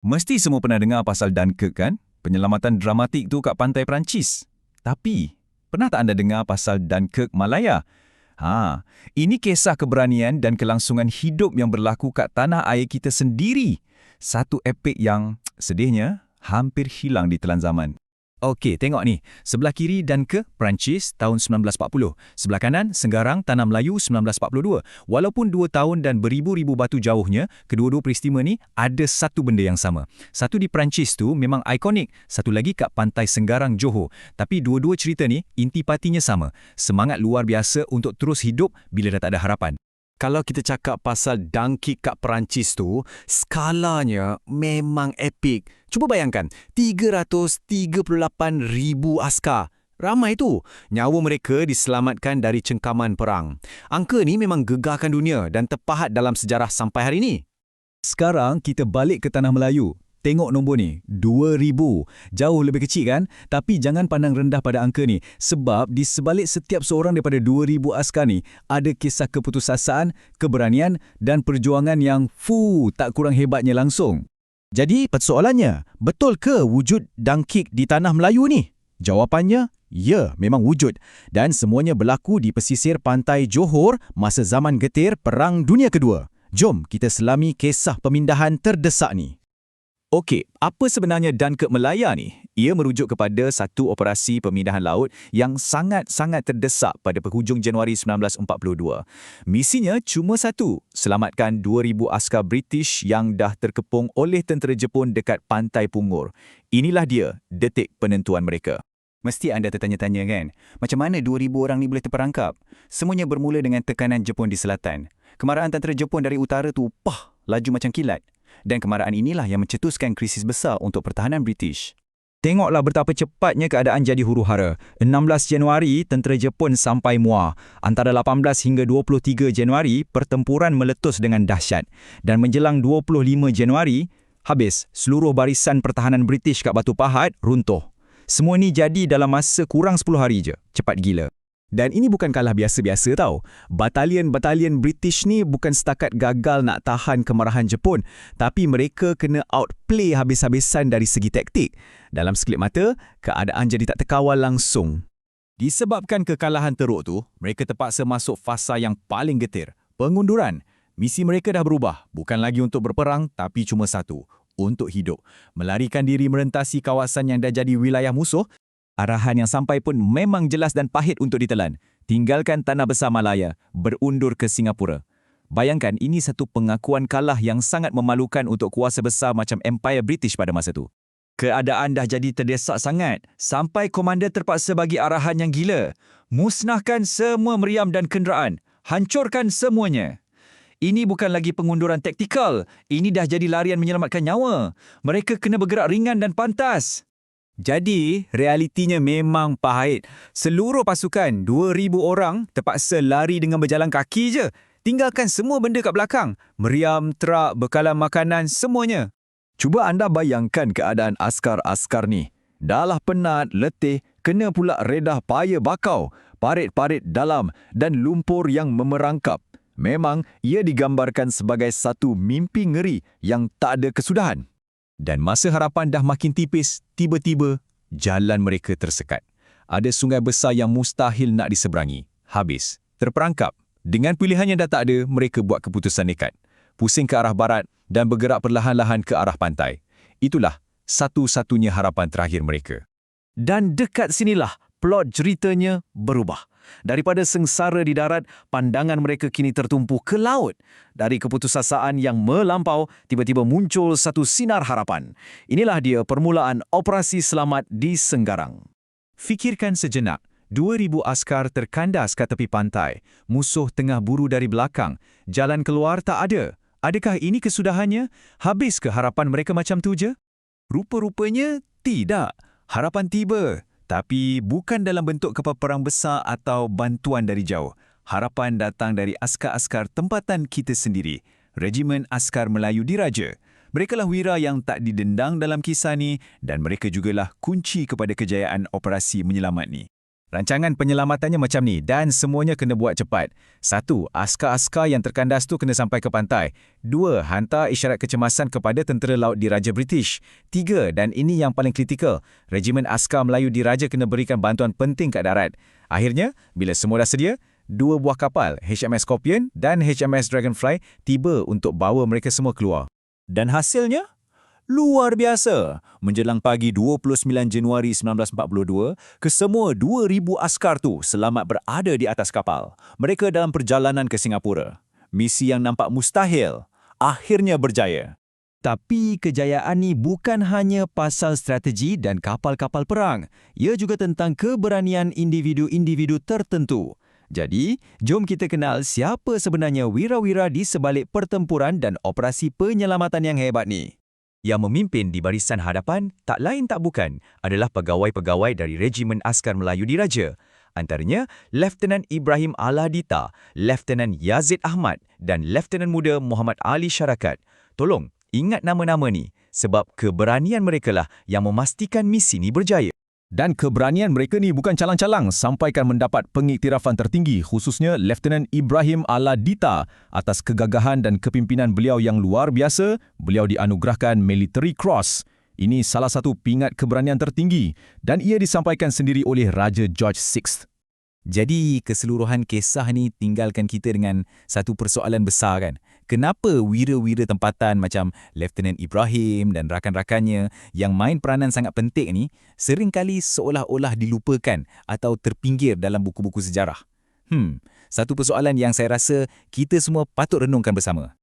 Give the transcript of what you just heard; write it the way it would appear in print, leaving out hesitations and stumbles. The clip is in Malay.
Mesti semua pernah dengar pasal Dunkirk kan? Penyelamatan dramatik tu kat pantai Perancis. Tapi, pernah tak anda dengar pasal Dunkirk Malaya? Ini kisah keberanian dan kelangsungan hidup yang berlaku kat tanah air kita sendiri. Satu epik yang, sedihnya, hampir hilang di telan zaman. Okey, tengok ni. Sebelah kiri Dunkirk, Perancis, tahun 1940. Sebelah kanan, Senggarang, Tanah Melayu, 1942. Walaupun 2 tahun dan beribu-ribu batu jauhnya, kedua-dua peristiwa ni ada satu benda yang sama. Satu di Perancis tu memang ikonik, satu lagi kat pantai Senggarang, Johor. Tapi dua-dua cerita ni, intipatinya sama. Semangat luar biasa untuk terus hidup bila dah tak ada harapan. Kalau kita cakap pasal Dunkirk kat Perancis tu, skalanya memang epik. Cuba bayangkan, 338,000 askar. Ramai tu. Nyawa mereka diselamatkan dari cengkaman perang. Angka ni memang gegarkan dunia dan terpahat dalam sejarah sampai hari ni. Sekarang kita balik ke Tanah Melayu. Tengok nombor ni, 2,000. Jauh lebih kecil kan? Tapi jangan pandang rendah pada angka ni. Sebab di sebalik setiap seorang daripada 2,000 askar ni, ada kisah keputusasaan, keberanian dan perjuangan yang tak kurang hebatnya langsung. Jadi persoalannya, betul ke wujud Dunkirk di Tanah Melayu ni? Jawapannya, ya, memang wujud. Dan semuanya berlaku di pesisir pantai Johor masa zaman getir Perang Dunia Kedua. Jom kita selami kisah pemindahan terdesak ni. Okey, apa sebenarnya Dunkirk Malaya ni? Ia merujuk kepada satu operasi pemindahan laut yang sangat-sangat terdesak pada penghujung Januari 1942. Misinya cuma satu, selamatkan 2,000 askar British yang dah terkepung oleh tentera Jepun dekat Pantai Pungur. Inilah dia, detik penentuan mereka. Mesti anda tertanya-tanya kan, macam mana 2,000 orang ni boleh terperangkap? Semuanya bermula dengan tekanan Jepun di selatan. Kemarahan tentera Jepun dari utara tu, laju macam kilat. Dan kemarahan inilah yang mencetuskan krisis besar untuk pertahanan British. Tengoklah betapa cepatnya keadaan jadi huru-hara. 16 Januari, tentera Jepun sampai Muar. Antara 18 hingga 23 Januari, pertempuran meletus dengan dahsyat. Dan menjelang 25 Januari, habis. Seluruh barisan pertahanan British kat Batu Pahat runtuh. Semua ni jadi dalam masa kurang 10 hari je. Cepat gila. Dan ini bukan kalah biasa-biasa tau. Batalion-batalion British ni bukan setakat gagal nak tahan kemarahan Jepun, tapi mereka kena outplay habis-habisan dari segi taktik. Dalam sekelip mata, keadaan jadi tak terkawal langsung. Disebabkan kekalahan teruk tu, mereka terpaksa masuk fasa yang paling getir, pengunduran. Misi mereka dah berubah, bukan lagi untuk berperang, tapi cuma satu, untuk hidup. Melarikan diri merentasi kawasan yang dah jadi wilayah musuh. Arahan yang sampai pun memang jelas dan pahit untuk ditelan. Tinggalkan Tanah Besar Malaya, berundur ke Singapura. Bayangkan, ini satu pengakuan kalah yang sangat memalukan untuk kuasa besar macam Empire British pada masa tu. Keadaan dah jadi terdesak sangat, sampai komander terpaksa bagi arahan yang gila. Musnahkan semua meriam dan kenderaan. Hancurkan semuanya. Ini bukan lagi pengunduran taktikal. Ini dah jadi larian menyelamatkan nyawa. Mereka kena bergerak ringan dan pantas. Jadi, realitinya memang pahit. Seluruh pasukan, 2,000 orang, terpaksa lari dengan berjalan kaki je. Tinggalkan semua benda kat belakang. Meriam, trak, bekalan makanan, semuanya. Cuba anda bayangkan keadaan askar-askar ni. Dahlah penat, letih, kena pula redah payah bakau, parit-parit dalam dan lumpur yang memerangkap. Memang, ia digambarkan sebagai satu mimpi ngeri yang tak ada kesudahan. Dan masa harapan dah makin tipis, tiba-tiba jalan mereka tersekat. Ada sungai besar yang mustahil nak diseberangi. Habis. Terperangkap. Dengan pilihan yang dah tak ada, mereka buat keputusan nekat. Pusing ke arah barat dan bergerak perlahan-lahan ke arah pantai. Itulah satu-satunya harapan terakhir mereka. Dan dekat sinilah plot ceritanya berubah. Daripada sengsara di darat, pandangan mereka kini tertumpu ke laut. Dari keputusasaan yang melampau, tiba-tiba muncul satu sinar harapan. Inilah dia permulaan operasi selamat di Senggarang. Fikirkan sejenak, 2,000 askar terkandas kat tepi pantai. Musuh tengah buru dari belakang. Jalan keluar tak ada. Adakah ini kesudahannya? Habis ke harapan mereka macam tu je? Rupa-rupanya tidak. Harapan tiba. Tapi bukan dalam bentuk kapal perang besar atau bantuan dari jauh. Harapan datang dari askar-askar tempatan kita sendiri, Regimen Askar Melayu Diraja. Merekalah wira yang tak didendang dalam kisah ni dan mereka jugalah kunci kepada kejayaan operasi menyelamat ni. Rancangan penyelamatannya macam ni dan semuanya kena buat cepat. 1. Askar-askar yang terkandas tu kena sampai ke pantai. 2. Hantar isyarat kecemasan kepada tentera laut diraja British. 3. Dan ini yang paling kritikal, Regimen Askar Melayu diraja kena berikan bantuan penting kat darat. Akhirnya, bila semua dah sedia, 2 buah kapal, HMS Scorpion dan HMS Dragonfly tiba untuk bawa mereka semua keluar. Dan hasilnya? Luar biasa. Menjelang pagi 29 Januari 1942, kesemua 2,000 askar tu selamat berada di atas kapal. Mereka dalam perjalanan ke Singapura. Misi yang nampak mustahil, akhirnya berjaya. Tapi kejayaan ni bukan hanya pasal strategi dan kapal-kapal perang. Ia juga tentang keberanian individu-individu tertentu. Jadi, jom kita kenal siapa sebenarnya wira-wira di sebalik pertempuran dan operasi penyelamatan yang hebat ni. Yang memimpin di barisan hadapan tak lain tak bukan adalah pegawai-pegawai dari Regimen Askar Melayu Diraja. Antaranya Lieutenant Ibrahim Aladita, Lieutenant Yazid Ahmad dan Lieutenant Muda Muhammad Ali Syarakat. Tolong, ingat nama-nama ni sebab keberanian merekalah yang memastikan misi ni berjaya. Dan keberanian mereka ni bukan calang-calang sampaikan mendapat pengiktirafan tertinggi, khususnya Lieutenant Ibrahim Aladita. Atas kegagahan dan kepimpinan beliau yang luar biasa, beliau dianugerahkan Military Cross. Ini salah satu pingat keberanian tertinggi dan ia disampaikan sendiri oleh Raja George VI. Jadi keseluruhan kisah ni tinggalkan kita dengan satu persoalan besar kan. Kenapa wira-wira tempatan macam Lieutenant Ibrahim dan rakan-rakannya yang main peranan sangat penting ni seringkali seolah-olah dilupakan atau terpinggir dalam buku-buku sejarah? Satu persoalan yang saya rasa kita semua patut renungkan bersama.